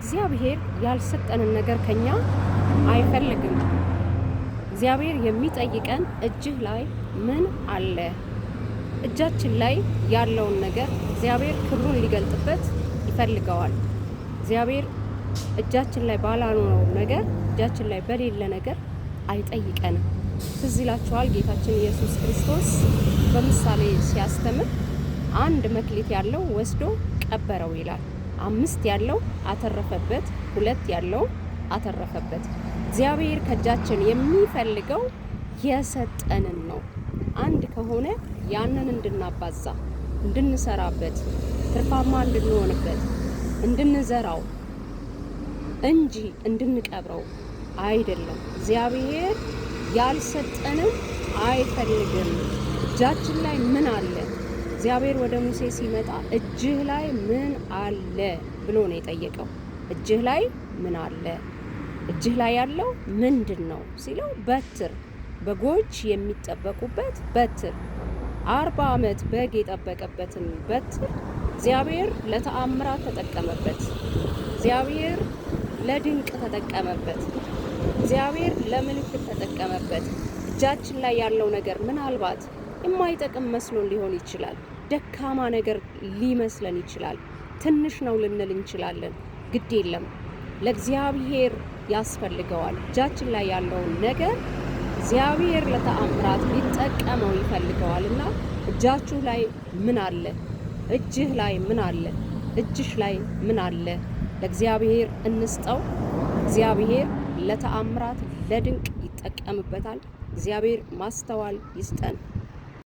እግዚአብሔር ያልሰጠንን ነገር ከኛ አይፈልግም። እግዚአብሔር የሚጠይቀን እጅህ ላይ ምን አለ? እጃችን ላይ ያለውን ነገር እግዚአብሔር ክብሩን ሊገልጥበት ይፈልገዋል። እግዚአብሔር እጃችን ላይ ባላኖረው ነገር፣ እጃችን ላይ በሌለ ነገር አይጠይቀንም። ትዝ ይላችኋል ጌታችን ኢየሱስ ክርስቶስ በምሳሌ ሲያስተምር አንድ መክሊት ያለው ወስዶ ቀበረው ይላል። 5 ያለው አተረፈበት፣ 2 ያለው አተረፈበት። እግዚአብሔር ከእጃችን የሚፈልገው የሰጠንን ነው። አንድ ከሆነ ያንን እንድናባዛ፣ እንድንሰራበት፣ ትርፋማ እንድንሆንበት፣ እንድንዘራው እንጂ እንድንቀብረው አይደለም። እግዚአብሔር ያልሰጠንን አይፈልግም። እጃችን ላይ ምን አለ? እግዚአብሔር ወደ ሙሴ ሲመጣ እጅህ ላይ ምን አለ ብሎ ነው የጠየቀው። እጅህ ላይ ምን አለ? እጅህ ላይ ያለው ምንድን ነው ሲለው፣ በትር፣ በጎች የሚጠበቁበት በትር፣ 40 ዓመት በግ የጠበቀበትን በትር እግዚአብሔር ለተአምራት ተጠቀመበት። እግዚአብሔር ለድንቅ ተጠቀመበት። እግዚአብሔር ለምልክት ተጠቀመበት። እጃችን ላይ ያለው ነገር ምናልባት የማይጠቅም መስሎን ሊሆን ይችላል። ደካማ ነገር ሊመስለን ይችላል። ትንሽ ነው ልንል እንችላለን። ግድ የለም፣ ለእግዚአብሔር ያስፈልገዋል። እጃችን ላይ ያለውን ነገር እግዚአብሔር ለተአምራት ሊጠቀመው ይፈልገዋልና እጃችሁ ላይ ምን አለ? እጅህ ላይ ምን አለ? እጅሽ ላይ ምን አለ? ለእግዚአብሔር እንስጠው። እግዚአብሔር ለተአምራት ለድንቅ ይጠቀምበታል። እግዚአብሔር ማስተዋል ይስጠን።